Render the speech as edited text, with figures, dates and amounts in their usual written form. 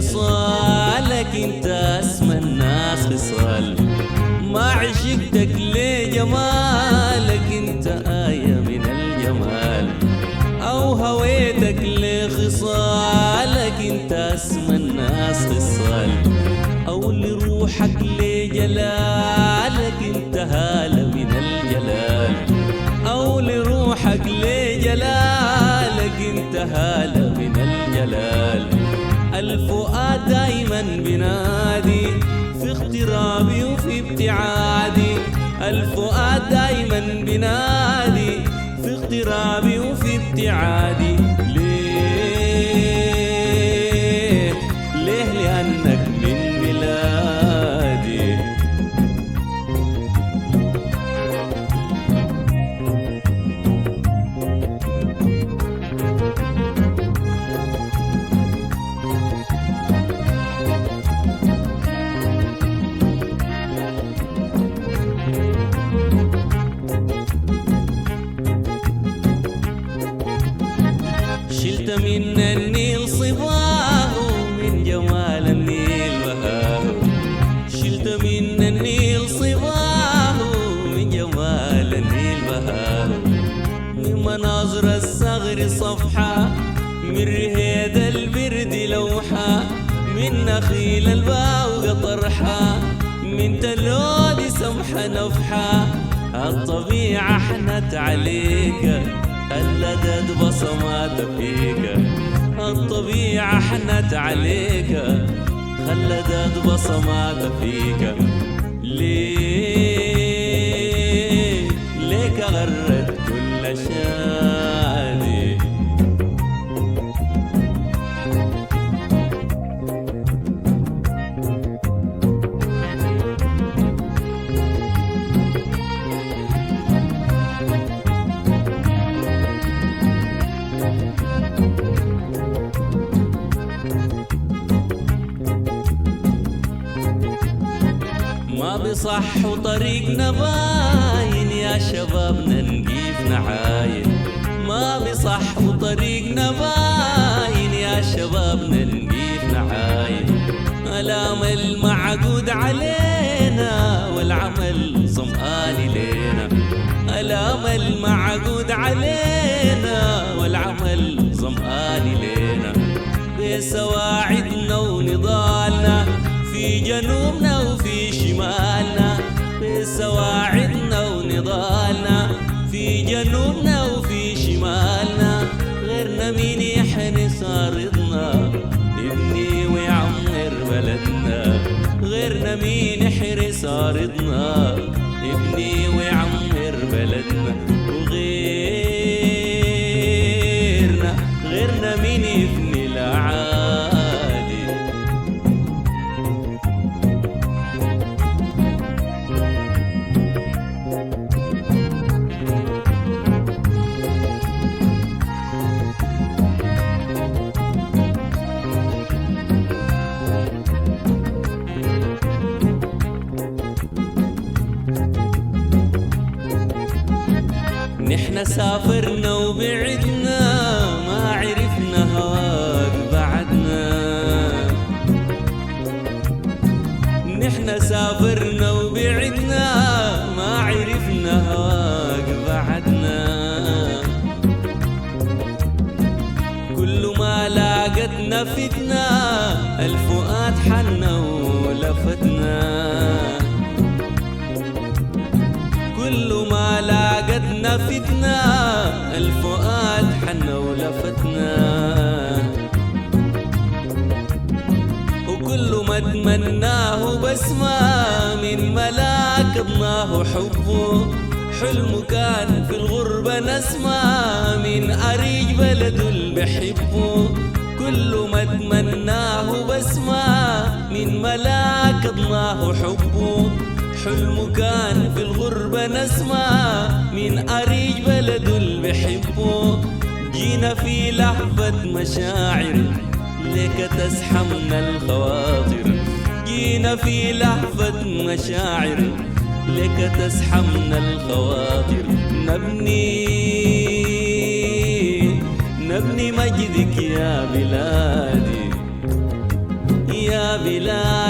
خصالك انت اسمى الناس خصال، ما عشقتك لجمالك انت آية من الجمال، او هويتك لخصالك انت اسمى الناس خصال، او لروحك لجلالك انت هالة من الجلال، او لروحك لجلالك انت هالة من الجلال. الفؤاد دايما بنادي في اغترابي وفي ابتعادي، الفؤاد دايما بنادي في اغترابي وفي ابتعادي. ليه؟ ليه؟ لأنك من بلادي. شلت من النيل صباه من جمال النيل بهاه، شلت من النيل صباه من جمال النيل بهاه، من مناظر الصغر صفحة، من رهيد البرد لوحة، من نخيل الباوقة طرحة، من تلود سمحة نفحة. الطبيعة حنت عليك خلدت بصمات فيك، الطبيعة حنت عليك خلدت بصمات فيك. ليه؟ ليك غرت كل شادي. ما بصح طريقنا باين يا شبابنا نجيف نعاين، ما بصح طريقنا باين يا شبابنا نجيف نعاين. الام المعقود علينا والعمل ظمآن لينا، الام المعقود علينا والعمل ظمآن لينا. بسواعدنا ونضالنا في جنوبنا وفي شمالنا، بسواعدنا ونضالنا في جنوبنا وفي شمالنا. غيرنا مين يحرس أرضنا يبني ويعمر بلدنا، غيرنا مين يحرس أرضنا يبني ويعمر بلدنا. وغيرنا مين يبني الأعادي. نحن سافرنا وبعدنا ما عرفنا هواك بعدنا، نحن سافرنا وبعدنا ما عرفنا هواك بعدنا. كل ما لاقتنا فتنا الفؤاد حنا ولفتنا، كل ما لاقتنا فتنا الفؤاد حنا ولفتنا. وكل ما تمناه بسمة من ملاك ضناه حبه، حلمه كان في الغربة نسمة من أريج بلده اللي بحبه. كل ما تمناه بسمة من ملاك ضناه حبه، حلمه كان في الغربة نسمة من أريج بلده اللي بحبه. جينا في لحظة مشاعر لك تزحمنا الخواطر، جينا في لحظة مشاعر لك تزحمنا الخواطر. نبني مجدك يا بلادي. إله